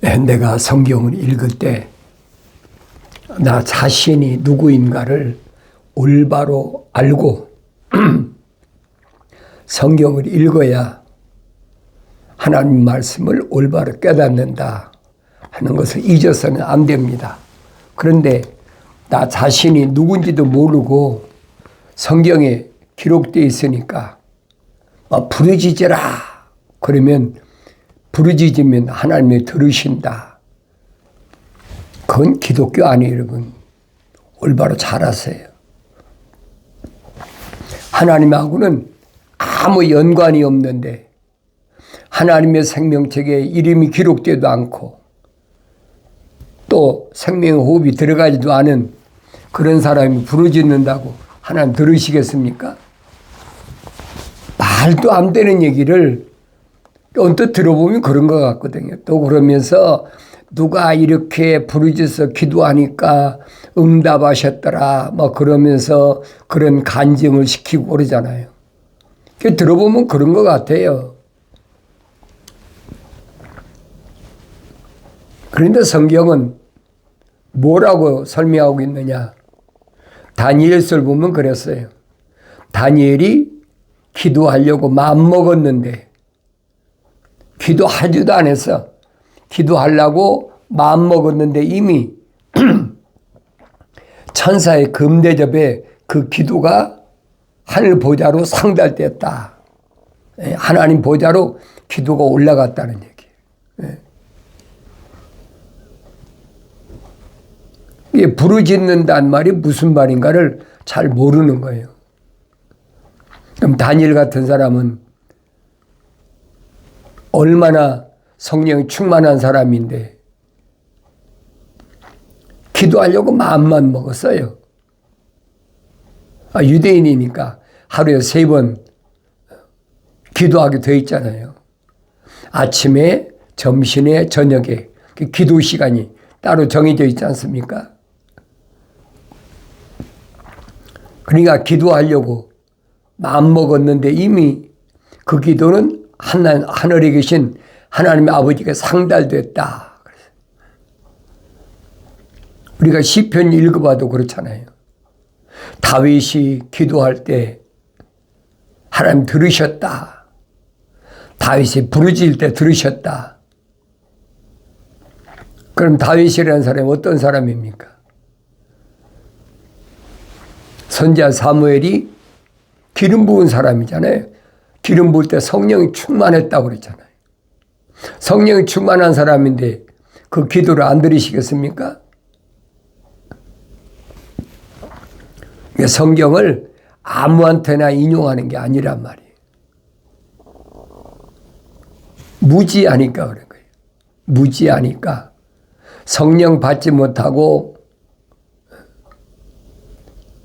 내가 성경을 읽을 때 나 자신이 누구인가를 올바로 알고 성경을 읽어야 하나님 말씀을 올바로 깨닫는다 하는 것을 잊어서는 안 됩니다. 그런데 나 자신이 누군지도 모르고 성경에 기록되어 있으니까 부르짖으라 그러면 부르짖으면 하나님이 들으신다. 그건 기독교 아니에요, 여러분. 올바로 잘 아세요. 하나님하고는 아무 연관이 없는데 하나님의 생명책에 이름이 기록되지도 않고 또 생명의 호흡이 들어가지도 않은 그런 사람이 부르짖는다고 하나님 들으시겠습니까? 말도 안 되는 얘기를 언뜻 들어보면 그런 것 같거든요. 또 그러면서 누가 이렇게 부르짖어서 기도하니까 응답하셨더라 그러면서 그런 간증을 시키고 그러잖아요. 들어보면 그런 것 같아요. 그런데 성경은 뭐라고 설명하고 있느냐? 다니엘서를 보면 그랬어요. 다니엘이 기도하려고 마음먹었는데 기도하지도 않았어. 기도하려고 마음먹었는데 이미 천사의 금대접에 그 기도가 하늘 보좌로 상달됐다. 하나님 보좌로 기도가 올라갔다는 얘기예요. 이게 부르짖는다는 말이 무슨 말인가를 잘 모르는 거예요. 그럼 다니엘 같은 사람은 얼마나 성령이 충만한 사람인데 기도하려고 마음만 먹었어요. 유대인이니까 하루에 3번 기도하게 돼 있잖아요. 아침에, 점심에, 저녁에 기도 시간이 따로 정해져 있지 않습니까? 그러니까 기도하려고 마음먹었는데 이미 그 기도는 하늘에 계신 하나님의 아버지가 상달됐다. 우리가 시편 읽어봐도 그렇잖아요. 다윗이 기도할 때 하나님 들으셨다. 다윗이 부르짖을 때 들으셨다. 그럼 다윗이라는 사람이 어떤 사람입니까? 선지자 사무엘이 기름 부은 사람이잖아요. 기름 부을 때 성령이 충만했다고 그랬잖아요. 성령이 충만한 사람인데 그 기도를 안 들으시겠습니까? 성경을 아무한테나 인용하는 게 아니란 말이에요. 무지하니까 그런 거예요. 무지하니까 성령 받지 못하고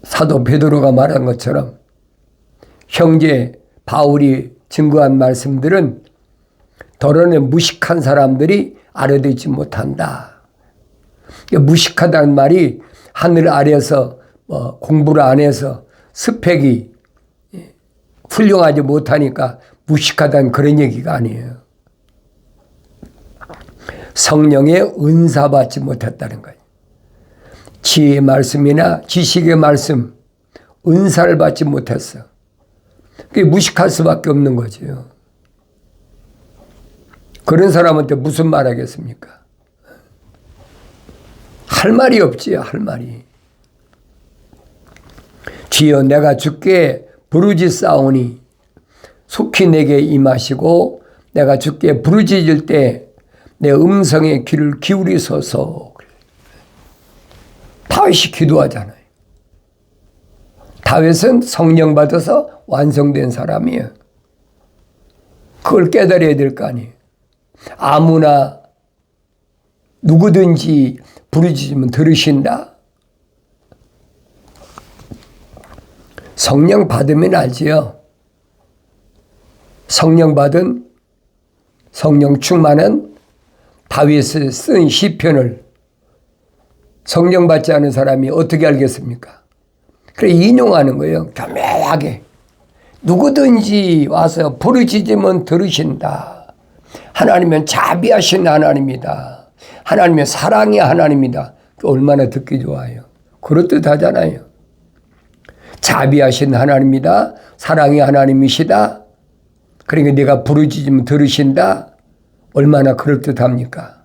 사도 베드로가 말한 것처럼 형제 바울이 증거한 말씀들은 더러는 무식한 사람들이 알아듣지 못한다. 무식하다는 말이 하늘 아래에서 공부를 안 해서 스펙이 훌륭하지 못하니까 무식하다는 그런 얘기가 아니에요. 성령의 은사 받지 못했다는 거예요. 지혜의 말씀이나 지식의 말씀, 은사를 받지 못했어. 그게 무식할 수밖에 없는 거죠. 그런 사람한테 무슨 말 하겠습니까? 할 말이 없지요, 할 말이. 주여 내가 주께 부르짖사오니 속히 내게 임하시고 내가 주께 부르짖을 때 내 음성에 귀를 기울이소서. 다윗이 기도하잖아요. 다윗은 성령 받아서 완성된 사람이에요. 그걸 깨달아야 될 거 아니에요. 아무나 누구든지 부르짖으면 들으신다. 성령 받으면 알지요. 성령 받은 성령 충만한 다윗이 쓴 시편을 성령 받지 않은 사람이 어떻게 알겠습니까? 그래 인용하는 거예요. 교묘하게. 누구든지 와서 부르짖으면 들으신다. 하나님은 자비하신 하나님이다. 하나님의 사랑이 하나님이다. 얼마나 듣기 좋아요. 그렇듯 하잖아요. 자비하신 하나님이다. 사랑이 하나님이시다. 그러니까 내가 부르짖으면 들으신다. 얼마나 그럴듯합니까?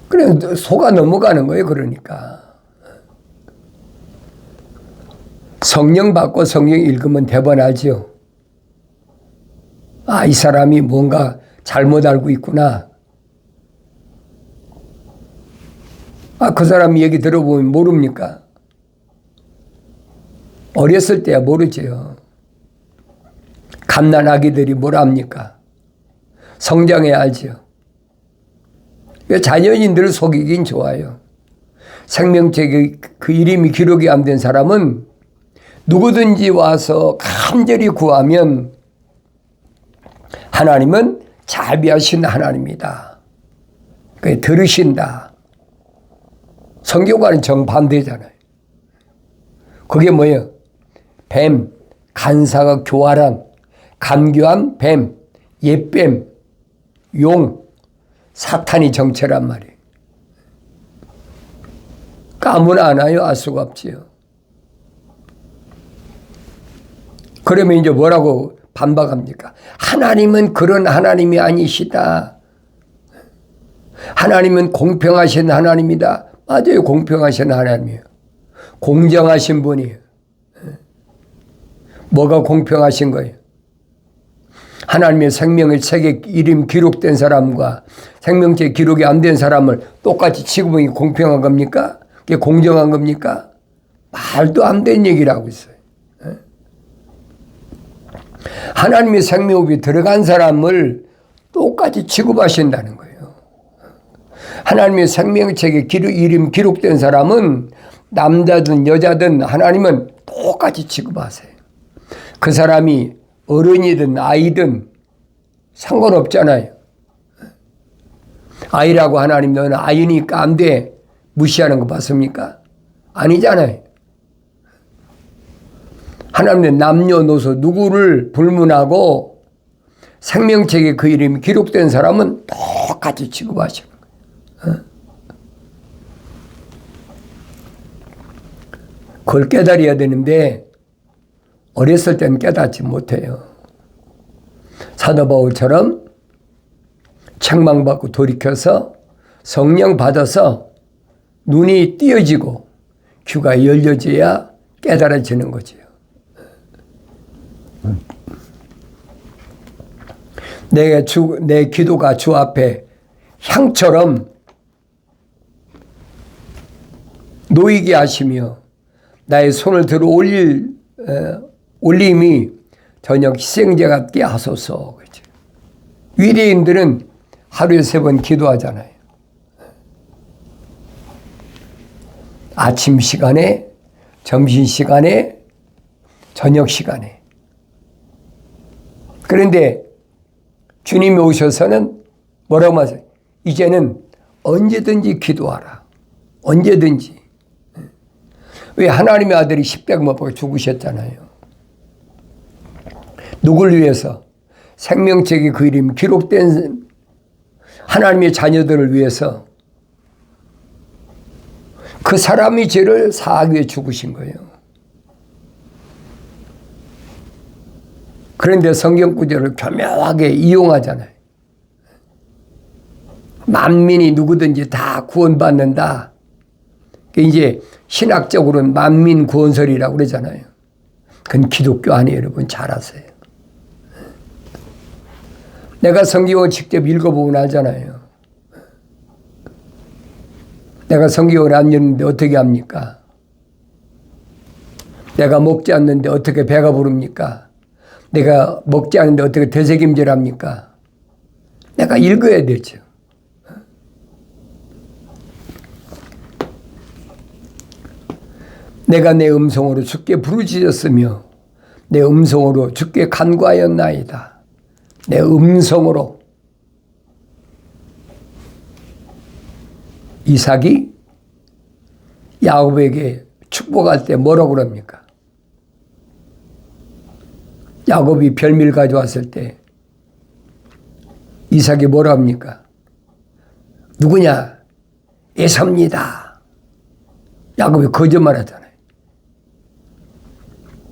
그냥 속아 넘어가는 거예요. 그러니까. 성령 받고 성령 읽으면 대번하죠. 아, 이 사람이 뭔가 잘못 알고 있구나. 아, 그 사람 얘기 들어보면 모릅니까? 어렸을 때야 모르죠. 갓난 아기들이 뭘 압니까? 성장해야 알죠. 자녀인들을 속이긴 좋아요. 생명책에 그 이름이 기록이 안 된 사람은 누구든지 와서 간절히 구하면 하나님은 자비하신 하나님이다. 그게 들으신다. 성경과는 정반대잖아요. 그게 뭐예요? 뱀, 간사가 교활한, 간교한 뱀, 옛뱀, 용, 사탄이 정체란 말이에요. 아무나 아나요? 알 수가 없지요. 그러면 이제 뭐라고 반박합니까? 하나님은 그런 하나님이 아니시다. 하나님은 공평하신 하나님이다. 맞아요. 공평하신 하나님이에요. 공정하신 분이에요. 뭐가 공평하신 거예요? 하나님의 생명의 책에 이름 기록된 사람과 생명책 기록이 안 된 사람을 똑같이 취급하는 게 공평한 겁니까? 그게 공정한 겁니까? 말도 안 되는 얘기를 하고 있어요. 하나님의 생명이 들어간 사람을 똑같이 취급하신다는 거예요. 하나님의 생명책에 이름 기록된 사람은 남자든 여자든 하나님은 똑같이 취급하세요. 그 사람이 어른이든 아이든 상관없잖아요. 아이라고 하나님 너는 아이니까 안 돼. 무시하는 거 봤습니까? 아니잖아요. 하나님의 남녀노소 누구를 불문하고 생명책에 그 이름이 기록된 사람은 똑같이 취급하시는 거예요. 그걸 깨달아야 되는데 어렸을 때는 깨닫지 못해요. 사도 바울처럼 책망받고 돌이켜서 성령 받아서 눈이 띄어지고 귀가 열려져야 깨달아지는 거죠. 내 기도가 주 앞에 향처럼 놓이게 하시며 나의 손을 들어 올림이 저녁 희생제 같게 하소서. 그렇죠. 위대인들은 하루에 3번 기도하잖아요. 아침 시간에, 점심 시간에, 저녁 시간에. 그런데 주님이 오셔서는 뭐라고 하세요? 이제는 언제든지 기도하라. 언제든지. 왜 하나님의 아들이 십자가 못 박혀 죽으셨잖아요. 누굴 위해서? 생명책에 그 이름이 기록된 하나님의 자녀들을 위해서 그 사람이 죄를 사하기 위해 죽으신 거예요. 그런데 성경 구절을 교묘하게 이용하잖아요. 만민이 누구든지 다 구원받는다. 이제 신학적으로는 만민 구원설이라고 그러잖아요. 그건 기독교 아니에요. 여러분 잘 아세요. 내가 성경을 직접 읽어보고 알잖아요. 내가 성경을 안 읽는데 어떻게 합니까? 내가 먹지 않는데 어떻게 배가 부릅니까? 내가 먹지 않는데 어떻게 되새김질합니까? 내가 읽어야 되죠. 내가 내 음성으로 주께 부르짖었으며 내 음성으로 주께 간구하였나이다. 내 음성으로. 이삭이 야곱에게 축복할 때 뭐라고 그럽니까? 야곱이 별미를 가져왔을 때 이삭이 뭐라 합니까? 누구냐? 에사입니다. 야곱이 거짓말 하잖아요.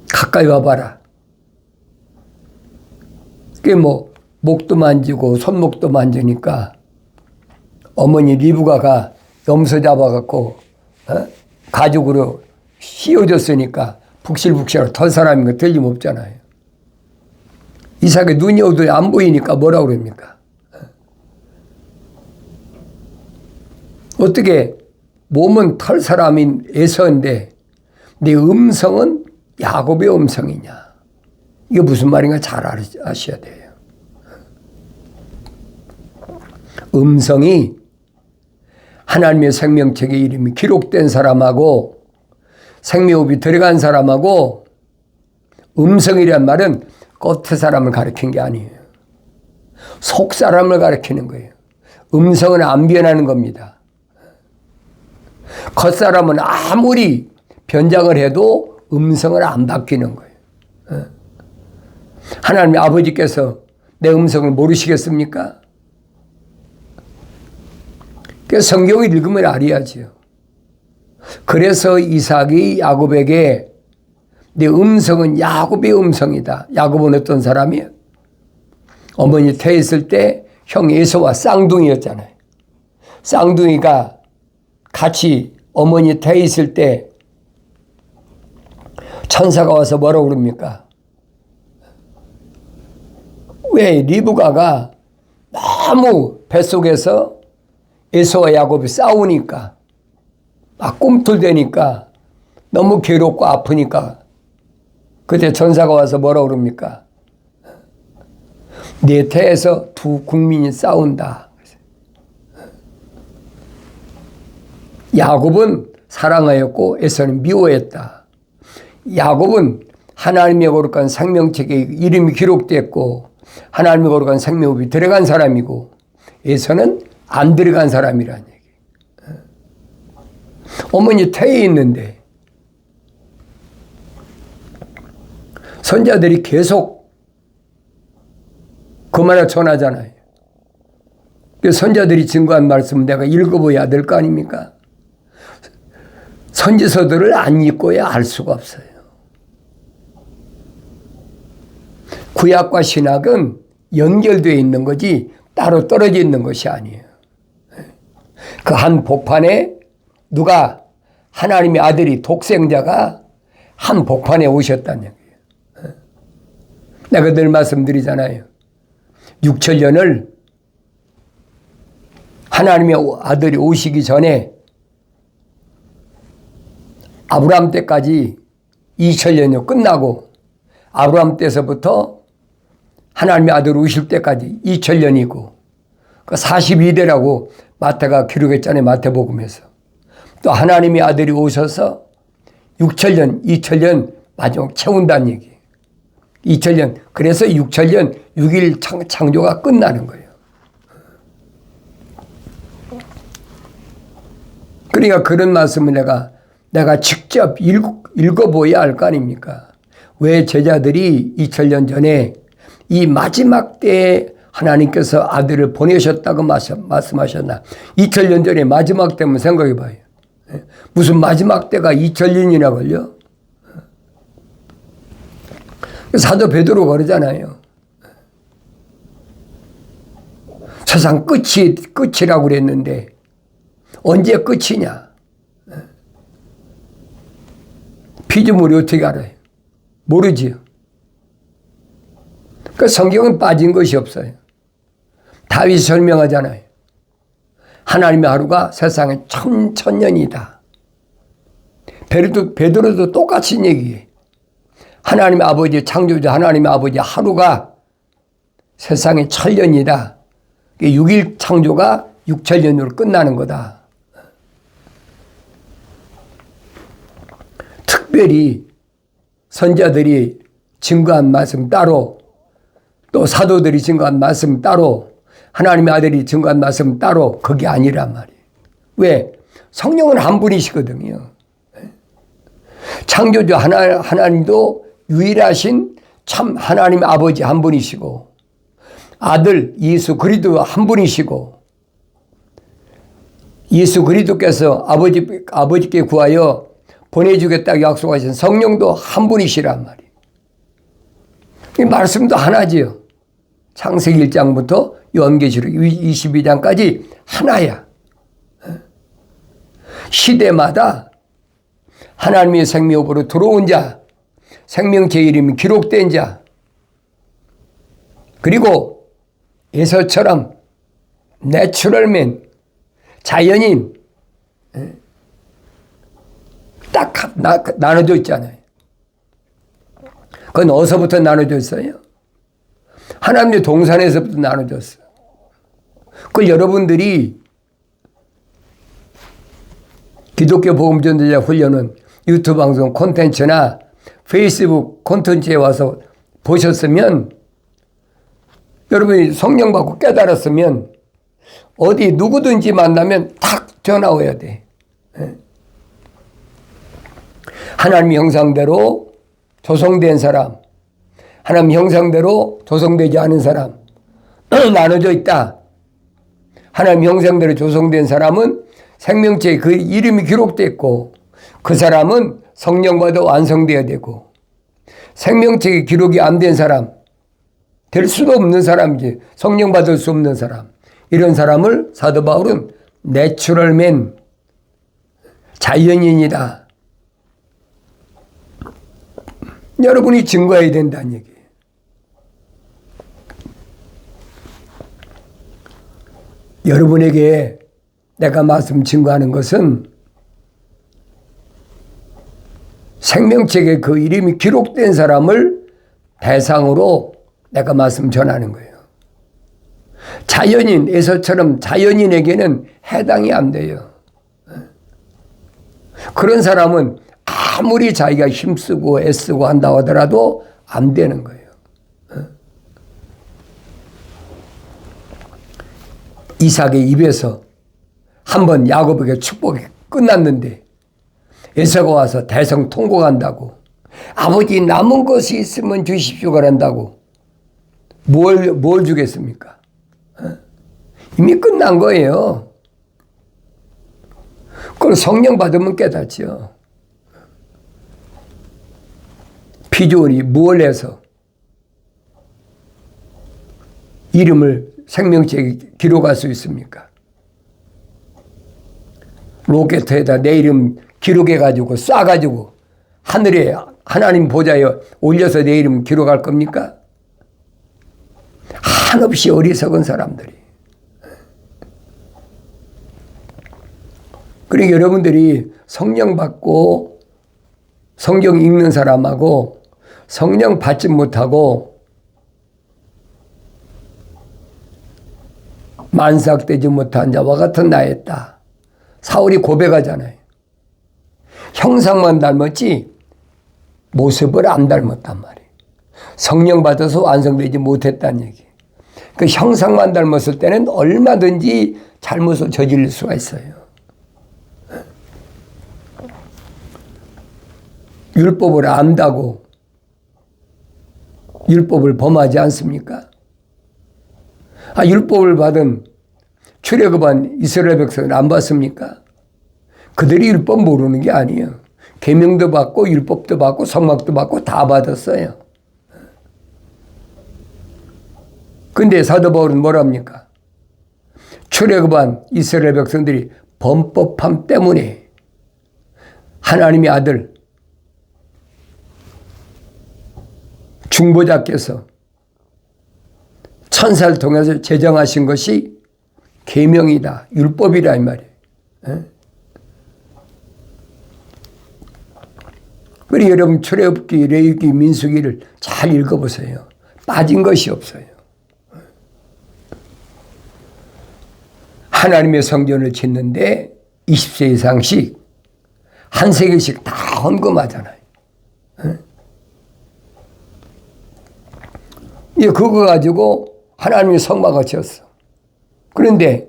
가까이 와봐라. 그게 뭐 목도 만지고 손목도 만지니까 어머니 리브가가 염소 잡아갖고 가죽으로 씌워줬으니까 북실북실하고 털 사람인 거 틀림없잖아요. 이삭의 눈이 어두워 안 보이니까 뭐라고 그럽니까? 어떻게 몸은 털 사람인 에서인데 내 음성은 야곱의 음성이냐? 이게 무슨 말인가 잘 아셔야 돼요. 음성이 하나님의 생명책의 이름이 기록된 사람하고 생명호흡이 들어간 사람하고 음성이란 말은 겉의 사람을 가리킨 게 아니에요. 속 사람을 가리키는 거예요. 음성은 안 변하는 겁니다. 겉사람은 아무리 변장을 해도 음성은 안 바뀌는 거예요. 하나님의 아버지께서 내 음성을 모르시겠습니까? 그래서 성경을 읽으면 알아야지요. 그래서 이삭이 야곱에게 내 음성은 야곱의 음성이다. 야곱은 어떤 사람이에요? 어머니 태에 있을 때 형 에서와 쌍둥이였잖아요. 쌍둥이가 같이 어머니 태에 있을 때 천사가 와서 뭐라고 그럽니까? 왜 리브가가 너무 뱃속에서 에서와 야곱이 싸우니까 막 꿈틀대니까 너무 괴롭고 아프니까 그때 천사가 와서 뭐라고 그럽니까? 네 태에서 두 국민이 싸운다. 야곱은 사랑하였고 에서는 미워했다. 야곱은 하나님의 거룩한 생명책에 이름이 기록됐고 하나님의 거룩한 생명호흡이 들어간 사람이고 에서는 안 들어간 사람이라는 얘기. 어머니 태에 있는데 선자들이 계속 그 말을 전하잖아요. 선자들이 증거한 말씀은 내가 읽어봐야 될 거 아닙니까? 선지서들을 안 읽고야 알 수가 없어요. 구약과 신약은 연결되어 있는 거지 따로 떨어져 있는 것이 아니에요. 그 한 복판에 누가 하나님의 아들이 독생자가 한 복판에 오셨다는 얘기예요. 내가 늘 말씀드리잖아요. 6천년을 하나님의 아들이 오시기 전에 아브라함 때까지 2000년이 끝나고 아브라함 때서부터 하나님의 아들 오실 때까지 2000년이고 그 42대라고 마태가 기록했잖아요. 마태복음에서. 또 하나님의 아들이 오셔서 6천년, 2000년 마지막 채운다는 얘기예요. 2000년. 그래서 6천년 6일 창조가 끝나는 거예요. 그러니까 그런 말씀을 내가 직접 읽어봐야 할 거 아닙니까? 왜 제자들이 2000년 전에 이 마지막 때에 하나님께서 아들을 보내셨다고 말씀하셨나? 2000년 전에 마지막 때면 생각해 봐요. 무슨 마지막 때가 2000년이나 걸려? 사도 베드로가 그러잖아요. 세상 끝이라고 그랬는데 언제 끝이냐? 피조물이 어떻게 알아요? 모르지요. 그 성경은 빠진 것이 없어요. 다윗이 설명하잖아요. 하나님의 하루가 세상에 천년이다. 베드로도 똑같은 얘기예요. 하나님의 아버지, 창조주 하나님의 아버지 하루가 세상에 1000년이다. 6일 창조가 6000년으로 끝나는 거다. 특별히 선자들이 증거한 말씀 따로 또 사도들이 증거한 말씀 따로 하나님의 아들이 증거한 말씀 따로 그게 아니란 말이에요. 왜? 성령은 한 분이시거든요. 창조주 하나님도 유일하신 참 하나님의 아버지 한 분이시고 아들 예수 그리스도 한 분이시고 예수 그리스도께서 아버지께 구하여 보내주겠다고 약속하신 성령도 한 분이시란 말이에요. 이 말씀도 하나지요. 창세기 1장부터 요한계시록 22장까지 하나야. 시대마다 하나님의 생명으로 들어온 자, 생명체 이름이 기록된 자, 그리고 에서처럼 내추럴맨, 자연인 딱 나눠져 있잖아요. 그건 어디서부터 나눠져 있어요? 하나님의 동산에서부터 나눠졌어요. 그걸 여러분들이 기독교 복음전도자 훈련은 유튜브 방송 콘텐츠나 페이스북 콘텐츠에 와서 보셨으면, 여러분이 성령 받고 깨달았으면 어디 누구든지 만나면 탁 전화 와야 돼. 하나님 형상대로 조성된 사람, 하나님 형상대로 조성되지 않은 사람 나눠져 있다. 하나님 형상대로 조성된 사람은 생명체에 그 이름이 기록됐고 그 사람은 성령받아 완성되어야 되고, 생명체에 기록이 안 된 사람, 될 수도 없는 사람이지, 성령 받을 수 없는 사람, 이런 사람을 사도 바울은 내추럴맨, 자연인이다. 여러분이 증거해야 된다는 얘기예요. 여러분에게 내가 말씀 증거하는 것은 생명책에 그 이름이 기록된 사람을 대상으로 내가 말씀 전하는 거예요. 자연인, 에서처럼 자연인에게는 해당이 안 돼요. 그런 사람은 아무리 자기가 힘쓰고 애쓰고 한다고 하더라도 안 되는 거예요. 이삭의 입에서 한번 야곱에게 축복이 끝났는데 에서가 와서 대성 통곡한다고, 아버지 남은 것이 있으면 주십시오 그런다고. 뭘 주겠습니까? 이미 끝난 거예요. 그걸 성령 받으면 깨닫죠. 피조물이 뭘 해서 이름을 생명체에 기록할 수 있습니까? 로켓에다 내 이름 기록해가지고 쏴가지고 하늘에 하나님 보좌에 올려서 내 이름 기록할 겁니까? 한없이 어리석은 사람들이. 그러니까 여러분들이 성령 받고 성경 읽는 사람하고 성령 받지 못하고 만삭되지 못한 자와 같은 나였다. 사울이 고백하잖아요. 형상만 닮았지 모습을 안 닮았단 말이에요. 성령 받아서 완성되지 못했다는 얘기. 그 형상만 닮았을 때는 얼마든지 잘못을 저지를 수가 있어요. 율법을 안다고 율법을 범하지 않습니까? 율법을 받은 출애굽한 이스라엘 백성을 안 받습니까? 그들이 율법 모르는 게 아니에요. 계명도 받고 율법도 받고 성막도 받고 다 받았어요. 근데 사도 바울은 뭐랍니까? 출애굽한 이스라엘 백성들이 범법함 때문에 하나님의 아들 중보자께서 천사를 통해서 제정하신 것이 계명이다, 율법이라 이 말이에요. 그리고 여러분 출애굽기, 레위기, 민수기를 잘 읽어보세요. 빠진 것이 없어요. 하나님의 성전을 짓는데 20세 이상씩 한 세계씩 다 헌금하잖아요. 그거 가지고 하나님이 성막을 지었어. 그런데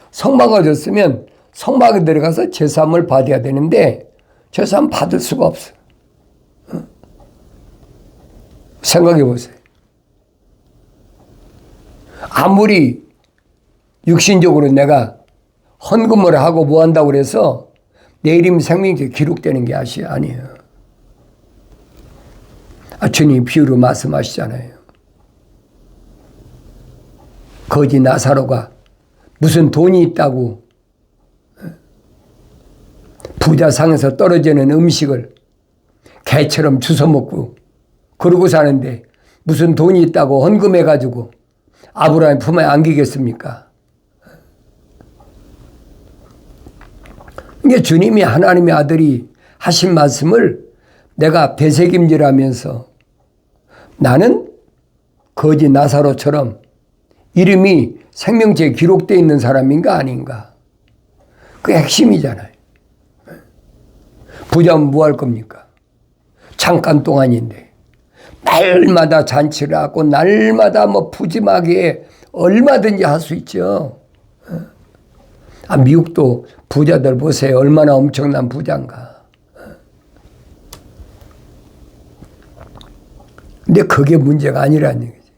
성막을 지었으면 성막에 들어가서 제사함을 받아야 되는데 제사함 받을 수가 없어. 생각해 보세요. 아무리 육신적으로 내가 헌금을 하고 뭐 한다고 그래서 내 이름 생명책에 기록되는 게 아니에요. 주님이 비유로 말씀하시잖아요. 거지 나사로가 무슨 돈이 있다고 부자상에서 떨어지는 음식을 개처럼 주워 먹고 그러고 사는데 무슨 돈이 있다고 헌금해가지고 아브라함의 품에 안기겠습니까? 이게 주님이 하나님의 아들이 하신 말씀을 내가 되새김질하면서 나는 거지 나사로처럼 이름이 생명책에 기록되어 있는 사람인가 아닌가? 그게 핵심이잖아요. 부자면 뭐 할 겁니까? 잠깐 동안인데 날마다 잔치를 하고 날마다 뭐 푸짐하게 얼마든지 할 수 있죠. 미국도 부자들 보세요. 얼마나 엄청난 부자인가. 근데 그게 문제가 아니라는 얘기죠.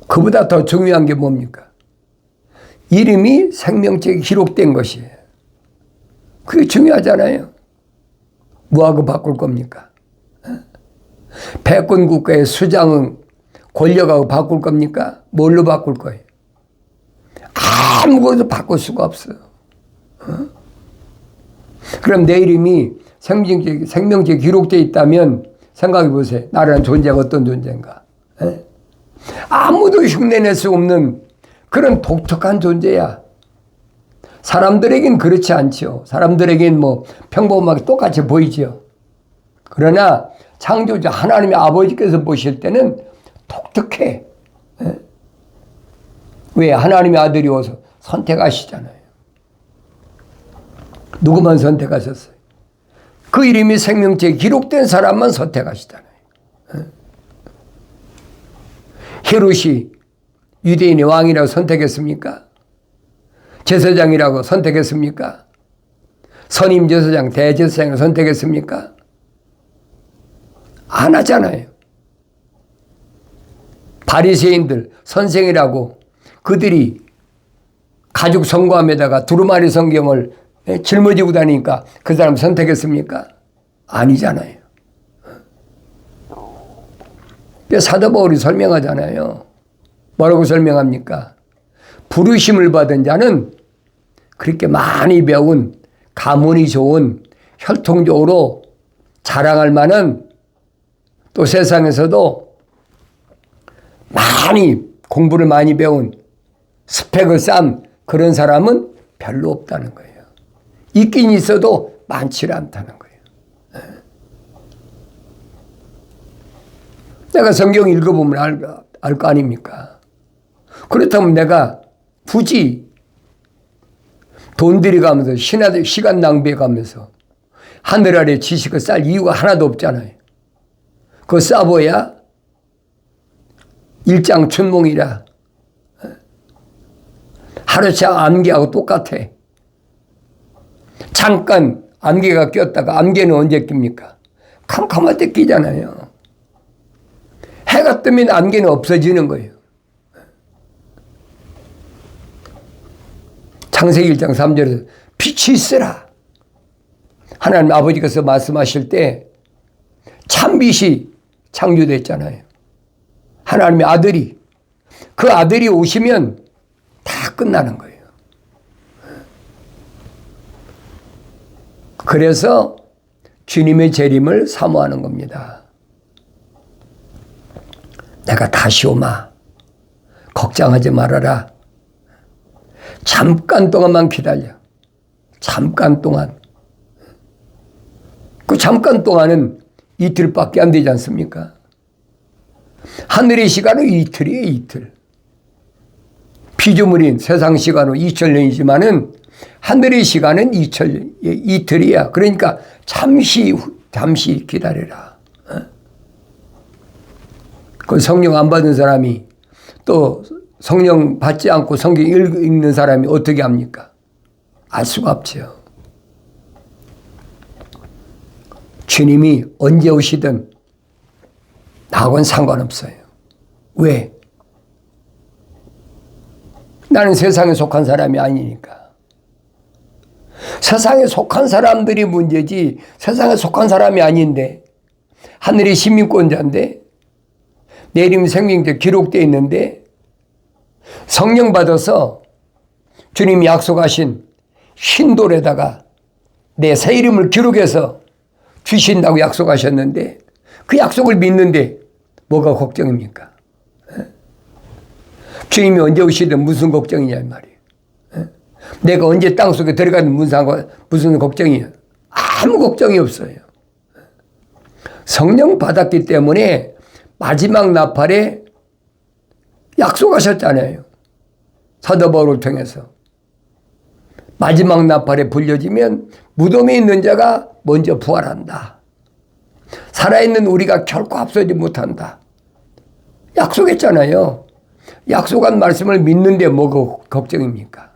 그보다 더 중요한 게 뭡니까? 이름이 생명책에 기록된 것이에요. 그게 중요하잖아요. 뭐하고 바꿀 겁니까? 패권 국가의 수장은 권력하고 바꿀 겁니까? 뭘로 바꿀 거예요? 아무것도 바꿀 수가 없어요. 그럼 내 이름이 생명책에 기록되어 있다면 생각해 보세요. 나라는 존재가 어떤 존재인가? 아무도 흉내낼 수 없는 그런 독특한 존재야. 사람들에겐 그렇지 않죠. 사람들에겐 뭐 평범하게 똑같이 보이죠. 그러나 창조자 하나님의 아버지께서 보실 때는 독특해. 왜? 하나님의 아들이 와서 선택하시잖아요. 누구만 선택하셨어요? 그 이름이 생명책에 기록된 사람만 선택하시잖아요. 헤롯이 유대인의 왕이라고 선택했습니까? 제사장이라고 선택했습니까? 선임 제사장, 대제사장을 선택했습니까? 안 하잖아요. 바리새인들 선생이라고 그들이 가죽 성과함에다가 두루마리 성경을 짊어지고 다니니까 그 사람 선택했습니까? 아니잖아요. 사도 바울이 설명하잖아요. 뭐라고 설명합니까? 부르심을 받은 자는 그렇게 많이 배운 가문이 좋은 혈통적으로 자랑할 만한 또 세상에서도 많이 공부를 많이 배운 스펙을 쌓은 그런 사람은 별로 없다는 거예요. 있긴 있어도 많지 않다는 거예요. 내가 성경 읽어보면 알 거 아닙니까? 그렇다면 내가 굳이 돈 들여가면서 시간 낭비해가면서 하늘 아래 지식을 쌓을 이유가 하나도 없잖아요. 그거 쌓아봐야 일장춘몽이라 하루차 안개하고 똑같아. 잠깐 안개가 꼈다가 안개는 언제 낍니까? 캄캄할 때 끼잖아요. 해가 뜨면 안개는 없어지는 거예요. 창세기 1장 3절에서 빛이 있으라. 하나님 아버지께서 말씀하실 때 참빛이 창조됐잖아요. 하나님의 아들이, 그 아들이 오시면 다 끝나는 거예요. 그래서 주님의 재림을 사모하는 겁니다. 내가 다시 오마. 걱정하지 말아라. 잠깐 동안만 기다려. 잠깐 동안. 그 잠깐 동안은 이틀밖에 안 되지 않습니까? 하늘의 시간은 이틀이에요, 이틀. 피조물인 세상 시간은 2000년이지만은 하늘의 시간은 이틀이야. 그러니까 잠시 기다려라. 그 성령 안 받은 사람이 또 성령 받지 않고 성경 읽는 사람이 어떻게 합니까? 알 수가 없죠. 주님이 언제 오시든 나하고는 상관없어요. 왜? 나는 세상에 속한 사람이 아니니까. 세상에 속한 사람들이 문제지 세상에 속한 사람이 아닌데, 하늘의 시민권자인데, 내 이름이 생명책에 기록되어 있는데, 성령 받아서 주님이 약속하신 흰 돌에다가 내 새 이름을 기록해서 주신다고 약속하셨는데, 그 약속을 믿는데 뭐가 걱정입니까? 주님이 언제 오시든 무슨 걱정이냐 이 말이에요. 내가 언제 땅속에 들어가든 무슨 걱정이야? 아무 걱정이 없어요. 성령 받았기 때문에 마지막 나팔에 약속하셨잖아요. 사도 바울을 통해서. 마지막 나팔에 불려지면 무덤에 있는 자가 먼저 부활한다. 살아있는 우리가 결코 앞서지 못한다. 약속했잖아요. 약속한 말씀을 믿는데 뭐가 걱정입니까?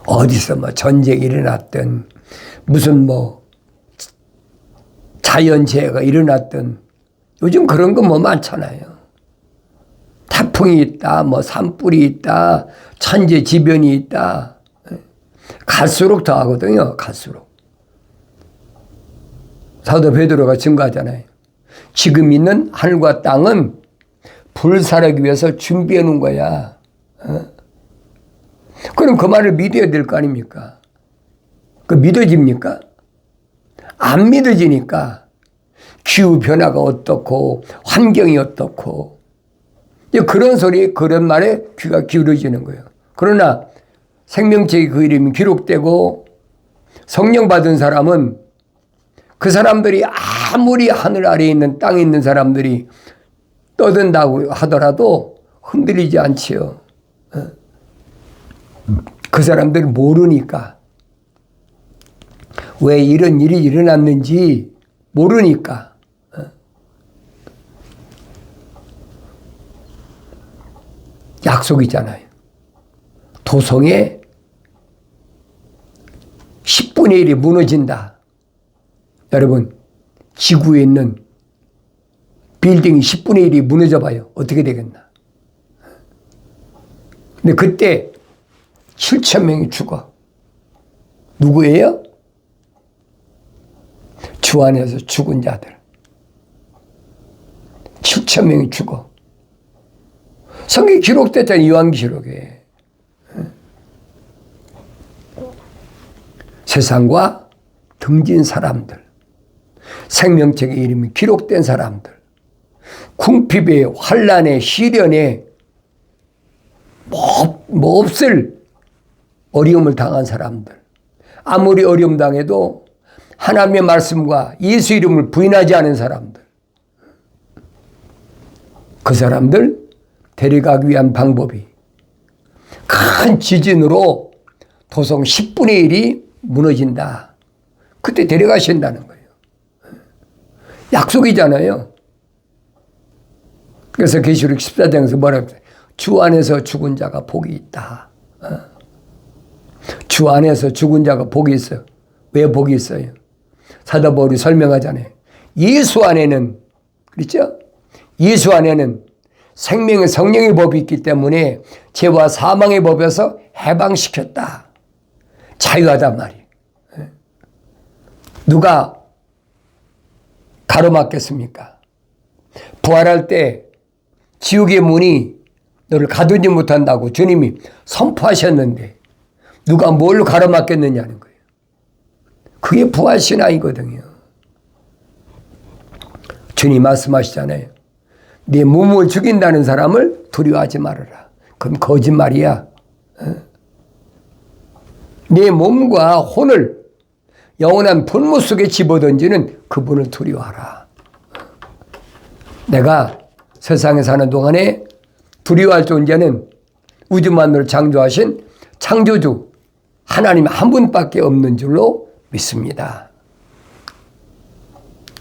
어디서 뭐 전쟁이 일어났든 무슨 뭐 자연재해가 일어났든 요즘 그런 거 뭐 많잖아요. 태풍이 있다, 뭐 산불이 있다, 천재지변이 있다. 갈수록 더 하거든요. 갈수록. 사도 베드로가 증거하잖아요. 지금 있는 하늘과 땅은 불살하기 위해서 준비해 놓은 거야. 그럼 그 말을 믿어야 될 거 아닙니까? 그 믿어집니까? 안 믿어지니까 기후 변화가 어떻고 환경이 어떻고 그런 소리, 그런 말에 귀가 기울어지는 거예요. 그러나 생명책에 그 이름이 기록되고 성령 받은 사람은 그 사람들이 아무리 하늘 아래에 있는 땅에 있는 사람들이 떠든다고 하더라도 흔들리지 않지요. 그 사람들은 모르니까. 왜 이런 일이 일어났는지 모르니까. 약속이잖아요. 도성에 10분의 1이 무너진다. 여러분, 지구에 있는 빌딩이 10분의 1이 무너져 봐요. 어떻게 되겠나. 근데 그때 7천 명이 죽어. 누구예요? 주 안에서 죽은 자들. 7천 명이 죽어. 성경에 기록됐잖아요. 요한계시록에. 세상과 등진 사람들, 생명책의 이름이 기록된 사람들, 궁핍에 환난에 시련에 뭐 없을 어려움을 당한 사람들, 아무리 어려움 당해도 하나님의 말씀과 예수 이름을 부인하지 않은 사람들, 그 사람들 데려가기 위한 방법이 큰 지진으로 도성 10분의 1이 무너진다. 그때 데려가신다는 거예요. 약속이잖아요. 그래서 계시록 14장에서 뭐라고 했어요? 주 안에서 죽은 자가 복이 있다. 주 안에서 죽은 자가 복이 있어요. 왜 복이 있어요? 사도 바울이 설명하잖아요. 예수 안에는, 그렇죠? 예수 안에는 생명의 성령의 법이 있기 때문에 죄와 사망의 법에서 해방시켰다. 자유하단 말이에요. 누가 가로막겠습니까? 부활할 때 지옥의 문이 너를 가두지 못한다고 주님이 선포하셨는데 누가 뭘 가로막겠느냐는 거예요. 그게 부활신앙이거든요. 주님 말씀하시잖아요. 네 몸을 죽인다는 사람을 두려워하지 말아라. 그건 거짓말이야. 네 몸과 혼을 영원한 분무 속에 집어던지는 그분을 두려워하라. 내가 세상에 사는 동안에 두려워할 존재는 우주만물을 창조하신 창조주 하나님 한 분밖에 없는 줄로 믿습니다.